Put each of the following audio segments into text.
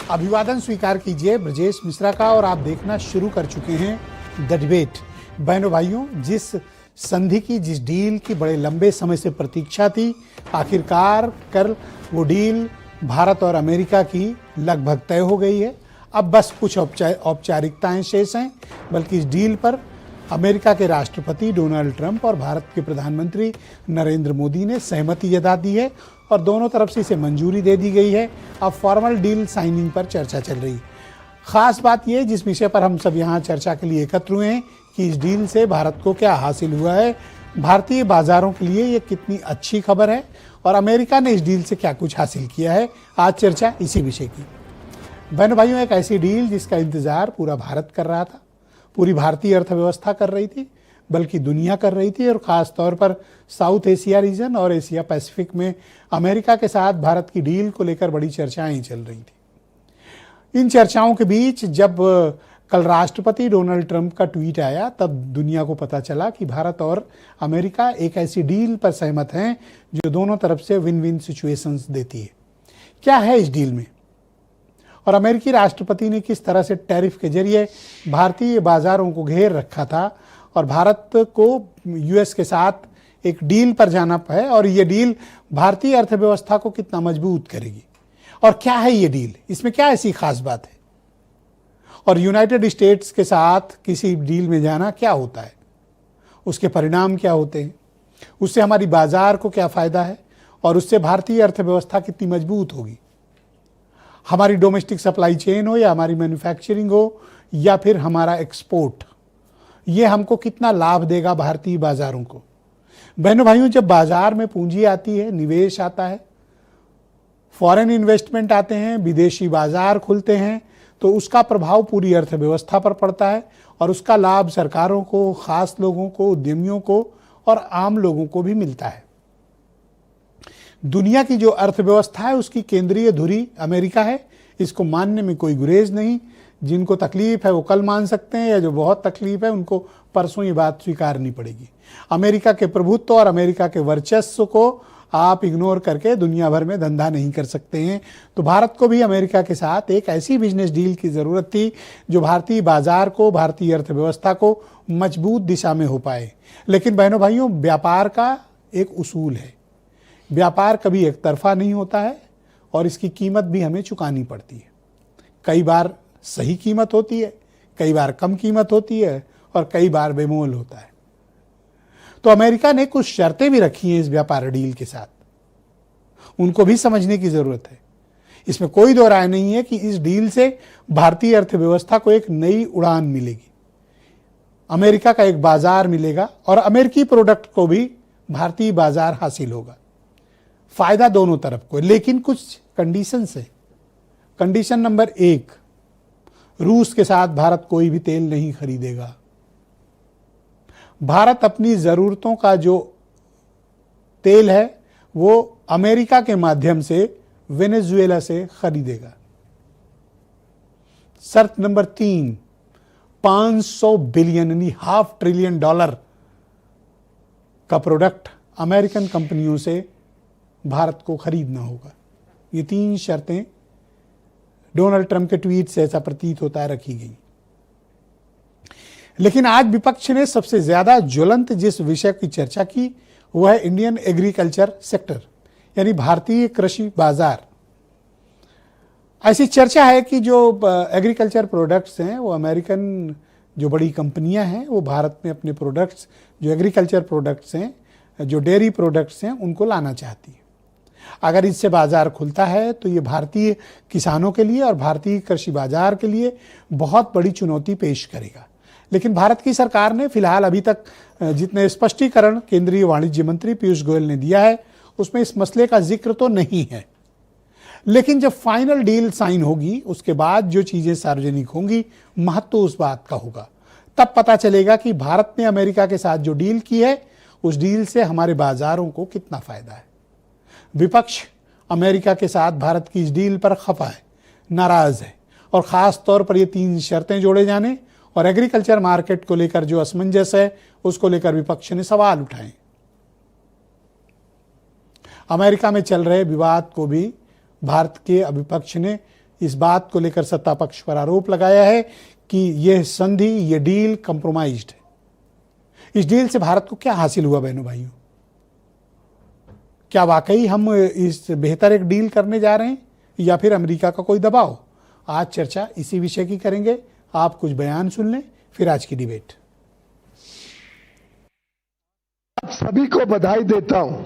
अभिवादन स्वीकार कीजिए ब्रजेश मिश्रा का और आप देखना शुरू कर चुके हैं द डिबेट। बहनों भाइयों, जिस संधि की, जिस डील की बड़े लंबे समय से प्रतीक्षा थी, आखिरकार कल वो डील भारत और अमेरिका की लगभग तय हो गई है। अब बस कुछ औपचारिकताएं शेष हैं, बल्कि इस डील पर अमेरिका के राष्ट्रपति डोनाल्ड ट्रंप और भारत के प्रधानमंत्री नरेंद्र मोदी ने सहमति जता दी है और दोनों तरफ से इसे मंजूरी दे दी गई है। अब फॉर्मल डील साइनिंग पर चर्चा चल रही है। खास बात यह, जिस विषय पर हम सब यहाँ चर्चा के लिए एकत्र हुए हैं, कि इस डील से भारत को क्या हासिल हुआ है, भारतीय बाजारों के लिए ये कितनी अच्छी खबर है और अमेरिका ने इस डील से क्या कुछ हासिल किया है। आज चर्चा इसी विषय की। बहनों भाइयों, एक ऐसी डील जिसका इंतजार पूरा भारत कर रहा था, पूरी भारतीय अर्थव्यवस्था कर रही थी, बल्कि दुनिया कर रही थी, और ख़ास तौर पर साउथ एशिया रीजन और एशिया पैसिफिक में अमेरिका के साथ भारत की डील को लेकर बड़ी चर्चाएं चल रही थी। इन चर्चाओं के बीच जब कल राष्ट्रपति डोनाल्ड ट्रंप का ट्वीट आया, तब दुनिया को पता चला कि भारत और अमेरिका एक ऐसी डील पर सहमत हैं जो दोनों तरफ से विन विन सिचुएशंस देती है। क्या है इस डील में, और अमेरिकी राष्ट्रपति ने किस तरह से टैरिफ के जरिए भारतीय बाजारों को घेर रखा था और भारत को यूएस के साथ एक डील पर जाना है, और ये डील भारतीय अर्थव्यवस्था को कितना मजबूत करेगी, और क्या है ये डील, इसमें क्या ऐसी खास बात है, और यूनाइटेड स्टेट्स के साथ किसी डील में जाना क्या होता है, उसके परिणाम क्या होते हैं, उससे हमारी बाजार को क्या फ़ायदा है, और उससे भारतीय अर्थव्यवस्था कितनी मजबूत होगी। हमारी डोमेस्टिक सप्लाई चेन हो या हमारी मैन्युफैक्चरिंग हो या फिर हमारा एक्सपोर्ट, ये हमको कितना लाभ देगा भारतीय बाजारों को। बहनों भाइयों, जब बाजार में पूंजी आती है, निवेश आता है, फॉरेन इन्वेस्टमेंट आते हैं, विदेशी बाजार खुलते हैं, तो उसका प्रभाव पूरी अर्थव्यवस्था पर पड़ता है और उसका लाभ सरकारों को, खास लोगों को, उद्यमियों को और आम लोगों को भी मिलता है। दुनिया की जो अर्थव्यवस्था है उसकी केंद्रीय धुरी अमेरिका है, इसको मानने में कोई गुरेज नहीं। जिनको तकलीफ है वो कल मान सकते हैं, या जो बहुत तकलीफ है उनको परसों ये बात स्वीकारनी पड़ेगी। अमेरिका के प्रभुत्व और अमेरिका के वर्चस्व को आप इग्नोर करके दुनिया भर में धंधा नहीं कर सकते हैं। तो भारत को भी अमेरिका के साथ एक ऐसी बिजनेस डील की ज़रूरत थी जो भारतीय बाजार को, भारतीय अर्थव्यवस्था को मजबूत दिशा में हो पाए। लेकिन बहनों भाइयों, व्यापार का एक उसूल है, व्यापार कभी एक तरफा नहीं होता है और इसकी कीमत भी हमें चुकानी पड़ती है। कई बार सही कीमत होती है, कई बार कम कीमत होती है और कई बार बेमोल होता है। तो अमेरिका ने कुछ शर्तें भी रखी हैं इस व्यापार डील के साथ, उनको भी समझने की जरूरत है। इसमें कोई दो राय नहीं है कि इस डील से भारतीय अर्थव्यवस्था को एक नई उड़ान मिलेगी, अमेरिका का एक बाजार मिलेगा और अमेरिकी प्रोडक्ट को भी भारतीय बाजार हासिल होगा। फायदा दोनों तरफ को, लेकिन कुछ कंडीशंस है। कंडीशन नंबर 1, रूस के साथ भारत कोई भी तेल नहीं खरीदेगा। भारत अपनी जरूरतों का जो तेल है वो अमेरिका के माध्यम से वेनेजुएला से खरीदेगा। शर्त नंबर 3, 500 बिलियन यानी $500 ट्रिलियन का प्रोडक्ट अमेरिकन कंपनियों से भारत को खरीदना होगा। ये 3 शर्तें डोनाल्ड ट्रंप के ट्वीट से, ऐसा प्रतीत होता है, रखी गई। लेकिन आज विपक्ष ने सबसे ज्यादा ज्वलंत जिस विषय की चर्चा की वह है इंडियन एग्रीकल्चर सेक्टर, यानी भारतीय कृषि बाजार। ऐसी चर्चा है कि जो एग्रीकल्चर प्रोडक्ट्स हैं वो अमेरिकन जो बड़ी कंपनियां हैं वो भारत में अपने प्रोडक्ट्स, जो एग्रीकल्चर प्रोडक्ट्स हैं, जो डेयरी प्रोडक्ट्स हैं, उनको लाना चाहती है। अगर इससे बाजार खुलता है तो ये भारतीय किसानों के लिए और भारतीय कृषि बाजार के लिए बहुत बड़ी चुनौती पेश करेगा। लेकिन भारत की सरकार ने फिलहाल अभी तक जितने स्पष्टीकरण केंद्रीय वाणिज्य मंत्री पीयूष गोयल ने दिया है उसमें इस मसले का जिक्र तो नहीं है। लेकिन जब फाइनल डील साइन होगी उसके बाद जो चीजें सार्वजनिक होंगी, महत्व उस बात का होगा। तब पता चलेगा कि भारत ने अमेरिका के साथ जो डील की है उस डील से हमारे बाजारों को कितना फायदा है। विपक्ष अमेरिका के साथ भारत की इस डील पर खफा है, नाराज है, और खास तौर पर ये 3 शर्तें जोड़े जाने और एग्रीकल्चर मार्केट को लेकर जो असमंजस है उसको लेकर विपक्ष ने सवाल उठाए। अमेरिका में चल रहे विवाद को भी भारत के विपक्ष ने इस बात को लेकर सत्ता पक्ष पर आरोप लगाया है कि यह संधि, यह डील कंप्रोमाइज्ड है। इस डील से भारत को क्या हासिल हुआ बहनों भाइयों? क्या वाकई हम इस बेहतर एक डील करने जा रहे हैं या फिर अमेरिका का कोई दबाव? आज चर्चा इसी विषय की करेंगे। आप कुछ बयान सुन लें, फिर आज की डिबेट। आप सभी को बधाई देता हूं,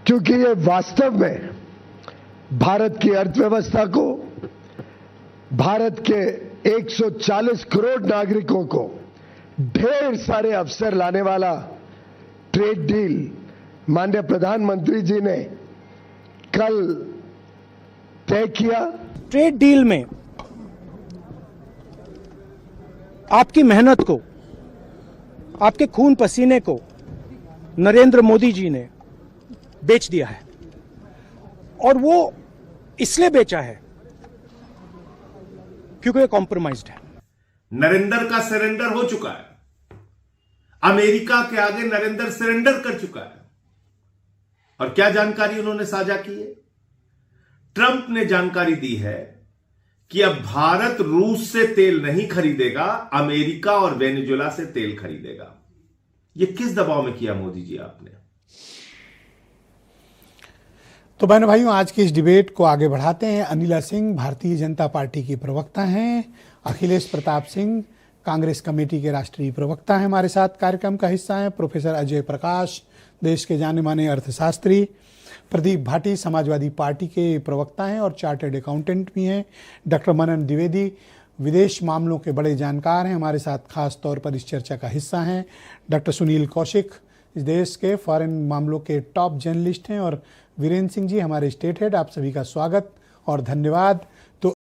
क्योंकि ये वास्तव में भारत की अर्थव्यवस्था को, भारत के 140 करोड़ नागरिकों को ढेर सारे अवसर लाने वाला ट्रेड डील माननीय प्रधानमंत्री जी ने कल तय किया। ट्रेड डील में आपकी मेहनत को, आपके खून पसीने को नरेंद्र मोदी जी ने बेच दिया है, और वो इसलिए बेचा है क्योंकि ये कॉम्प्रोमाइज्ड है। नरेंद्र का सरेंडर हो चुका है, अमेरिका के आगे नरेंद्र सरेंडर कर चुका है। और क्या जानकारी उन्होंने साझा की है? ट्रंप ने जानकारी दी है कि अब भारत रूस से तेल नहीं खरीदेगा, अमेरिका और वेनेजुएला से तेल खरीदेगा। यह किस दबाव में किया मोदी जी आपने? तो बहनों भाइयों, आज की इस डिबेट को आगे बढ़ाते हैं। अनिला सिंह भारतीय जनता पार्टी की प्रवक्ता हैं, अखिलेश प्रताप सिंह कांग्रेस कमेटी के राष्ट्रीय प्रवक्ता हैं, हमारे साथ कार्यक्रम का हिस्सा हैं। प्रोफेसर अजय प्रकाश देश के जाने माने अर्थशास्त्री, प्रदीप भाटी समाजवादी पार्टी के प्रवक्ता हैं और चार्टर्ड अकाउंटेंट भी हैं। डॉक्टर मनन द्विवेदी विदेश मामलों के बड़े जानकार हैं, हमारे साथ खास तौर पर इस चर्चा का हिस्सा हैं। डॉक्टर सुनील कौशिक इस देश के फॉरेन मामलों के टॉप जर्नलिस्ट हैं, और वीरेंद्र सिंह जी हमारे स्टेट हेड। आप सभी का स्वागत और धन्यवाद।